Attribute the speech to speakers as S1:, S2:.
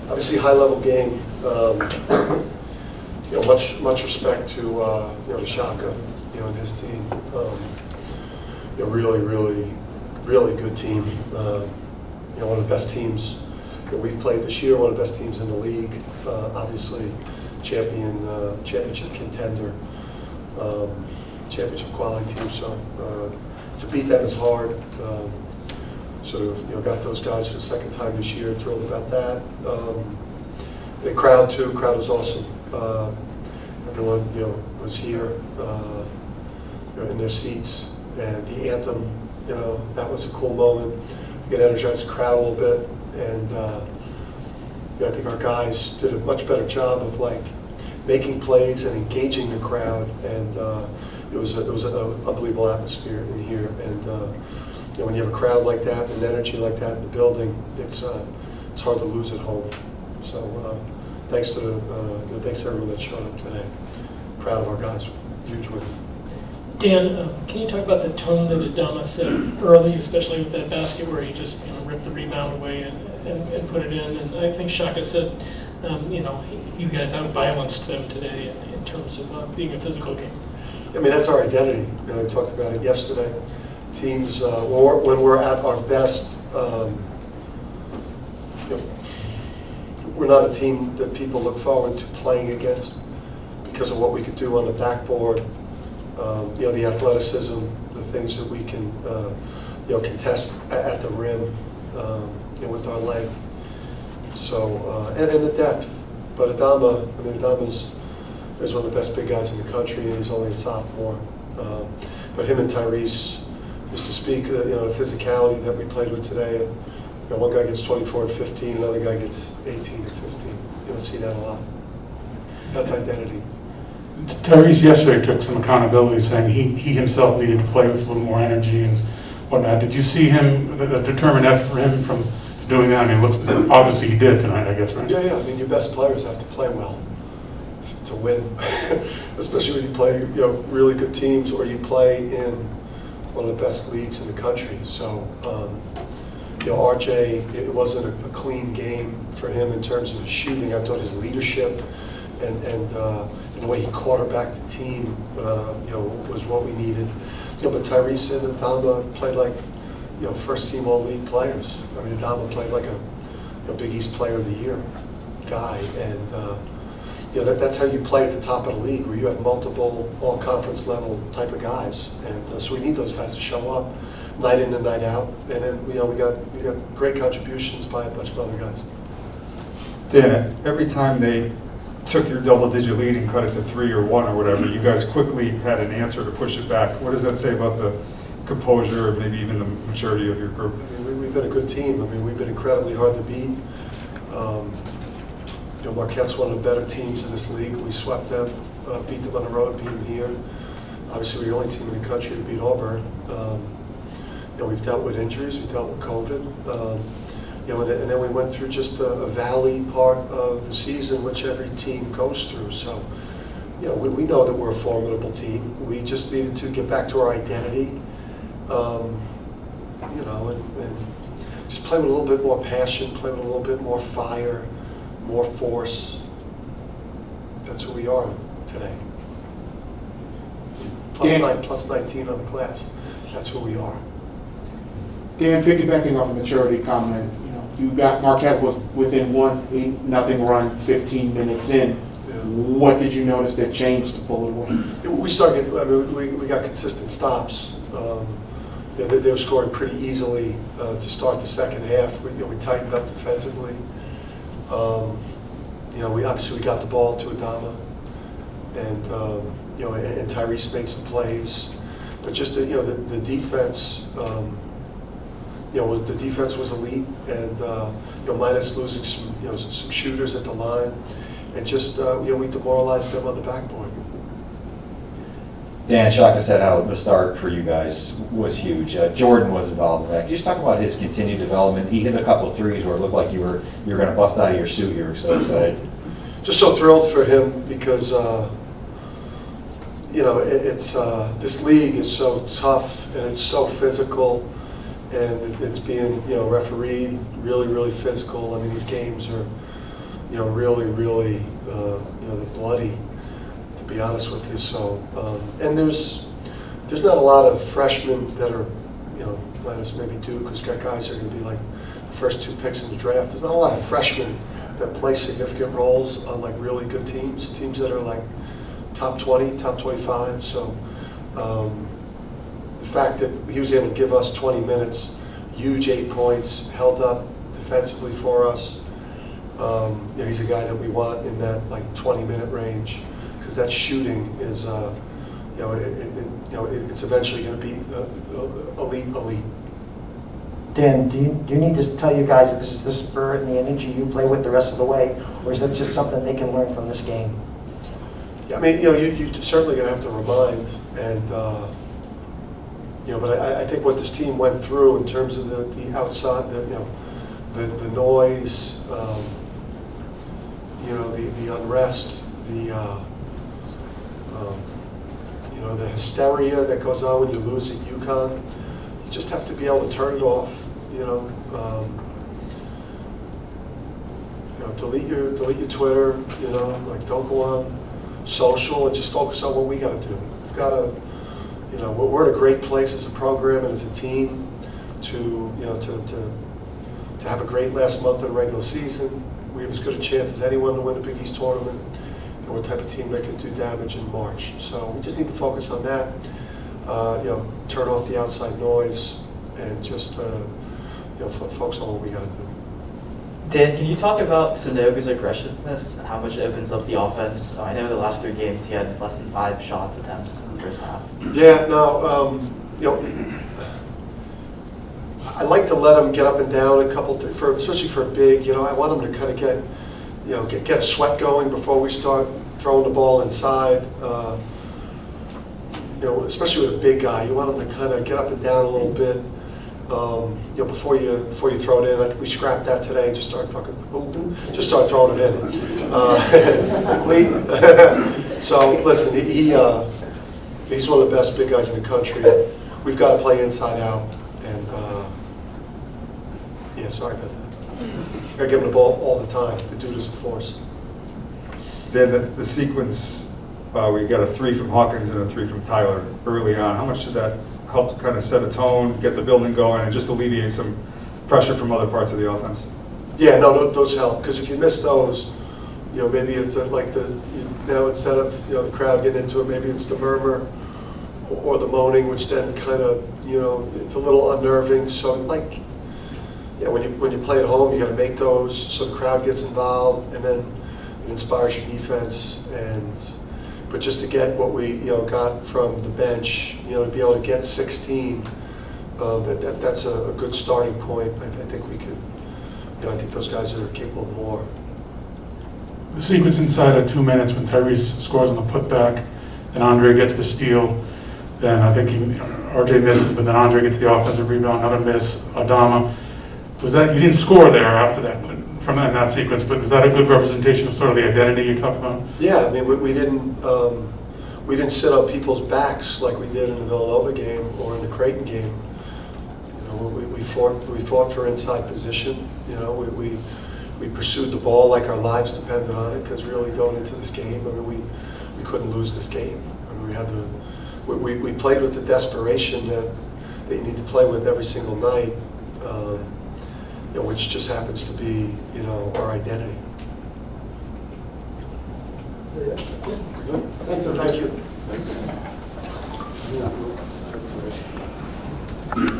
S1: Obviously, high-level game. Much respect to to Shaka, and his team. Really good team. One of the best teams we've played this year. One of the best teams in the league. Obviously, championship contender, championship quality team. So to beat them is hard. Got those guys for the second time this year. Thrilled about that. The crowd too. Crowd was awesome. Everyone was here in their seats, and the anthem. That was a cool moment to get energized the crowd a little bit. And I think our guys did a much better job of making plays and engaging the crowd. And it was an unbelievable atmosphere in here. And when you have a crowd like that and energy like that in the building, it's hard to lose at home. So thanks to everyone that showed up today. Proud of our guys. Huge win.
S2: Dan, can you talk about the tone that Adama set early, especially with that basket where he just ripped the rebound away and put it in? And I think Shaka said, you guys out-violenced them today in terms of being a physical game.
S1: I mean, that's our identity. I talked about it yesterday. Teams, when we're at our best, we're not a team that people look forward to playing against because of what we could do on the backboard. The athleticism, the things that we can, contest at the rim, with our length. So, and the depth. But Adama's one of the best big guys in the country, and he's only a sophomore. But him and Tyrese, just to speak, the physicality that we played with today. One guy gets 24 and 15, another guy gets 18 and 15. You don't see that a lot. That's identity.
S3: Tyrese yesterday took some accountability, saying he himself needed to play with a little more energy and whatnot. Did you see him, the determined effort for him from doing that? I mean, obviously he did tonight, I guess, right?
S1: Yeah. I mean, your best players have to play well to win, especially when you play really good teams or you play in one of the best leagues in the country. So, RJ, it wasn't a clean game for him in terms of his shooting. I thought his leadership and the way he quarterbacked the team, was what we needed. But Tyrese and Adama played like, first team all-league players. I mean, Adama played like a Big East Player of the Year guy, and that's how you play at the top of the league, where you have multiple all-conference level type of guys, and so we need those guys to show up night in and night out. And then we got great contributions by a bunch of other guys.
S4: Dan, every time they took your double-digit lead and cut it to 3 or 1 or whatever, you guys quickly had an answer to push it back. What does that say about the composure or maybe even the maturity of your group?
S1: I mean, we've been a good team. I mean, we've been incredibly hard to beat. Marquette's one of the better teams in this league. We swept them, beat them on the road, beat them here. Obviously, we're the only team in the country to beat Auburn. We've dealt with injuries, we dealt with COVID. And then we went through just a valley part of the season, which every team goes through. So, we know that we're a formidable team. We just needed to get back to our identity, and just play with a little bit more passion, play with a little bit more fire, more force. That's who we are today. Plus 19 on the glass. That's who we are.
S5: Dan, piggybacking off the maturity comment, you got Marquette was within 1-0 run 15 minutes in.
S1: Yeah.
S5: What did you notice that changed to pull it away?
S1: We started. We got consistent stops. They were scoring pretty easily to start the second half. We tightened up defensively. We got the ball to Adama, and and Tyrese made some plays, but just the defense. The defense was elite, and minus losing some shooters at the line, and just we demoralized them on the backboard.
S6: Dan, Shaka said how the start for you guys was huge. Jordan was involved in that. Could you just talk about his continued development? He hit a couple of threes where it looked like you were going to bust out of your suit. You were so excited.
S1: Just so thrilled for him because it's this league is so tough and it's so physical. and it's being, you know, refereed, really, really physical. I mean, these games are, you know, really, really, you know, they're bloody, to be honest with you. So, and there's not a lot of freshmen that are, you know, minus maybe Duke, who's got guys that are going to be like the first 2 picks in the draft. There's not a lot of freshmen that play significant roles on like really good teams that are like top 20, top 25. So the fact that he was able to give us 20 minutes, huge 8 points, held up defensively for us. You know, he's a guy that we want in that like 20-minute range, because that shooting is, you know, it's eventually going to be elite.
S7: Dan, do you need to tell you guys that this is the spirit and the energy you play with the rest of the way, or is that just something they can learn from this game?
S1: Yeah, I mean, you know, you're certainly going to have to remind, and you know, but I think what this team went through in terms of the outside, you know, the noise, you know, the unrest, you know, the hysteria that goes on when you lose at UConn. You just have to be able to turn it off, you know. You know, delete your Twitter, you know, like don't go on social, and just focus on what we got to do. We've got to, you know, we're in a great place as a program and as a team to, you know, to have a great last month of the regular season. We have as good a chance as anyone to win the Big East tournament, and we're the type of team that can do damage in March. So we just need to focus on that. You know, turn off the outside noise, and just you know, focus on what we got to do.
S8: Dan, can you talk about Sanogo's aggressiveness and how much it opens up the offense? I know the last 3 games he had less than 5 shots attempts in the first half.
S1: Yeah, no, you know, I like to let him get up and down a couple, especially for a big. You know, I want him to kind of get, you know, get a sweat going before we start throwing the ball inside. You know, especially with a big guy, you want him to kind of get up and down a little bit. You know, before you throw it in. I think we scrapped that today and just started just start throwing it in. Bleed. So listen, he's one of the best big guys in the country. We've got to play inside out, and yeah, sorry about that. Gotta give him the ball all the time. The dude is a force.
S4: Dan, the sequence, we got a 3 from Hawkins and a 3 from Tyler early on. How much did that help kind of set a tone, get the building going, and just alleviate some pressure from other parts of the offense?
S1: Yeah, no, those help, because if you miss those, you know, maybe it's like now instead of, you know, the crowd getting into it, maybe it's the murmur or the moaning, which then kind of, you know, it's a little unnerving. So like, yeah, when you play at home, you got to make those so the crowd gets involved, and then it inspires your defense. But just to get what we, you know, got from the bench, you know, to be able to get 16, that's a good starting point. I think we could, you know, I think those guys are capable of more.
S3: The sequence inside of 2 minutes when Tyrese scores on the putback and Andre gets the steal, then I think RJ misses, but then Andre gets the offensive rebound, another miss, Adama. Was that, you didn't score there after that, but from that sequence, but was that a good representation of sort of the identity you talk about?
S1: Yeah, I mean, we didn't sit on people's backs like we did in the Villanova game or in the Creighton game. You know, we fought for inside position. You know, we pursued the ball like our lives depended on it, because really going into this game, I mean, we couldn't lose this game. I mean, we played with the desperation that you need to play with every single night. You know, which just happens to be, you know, our identity. We're good? Thank you.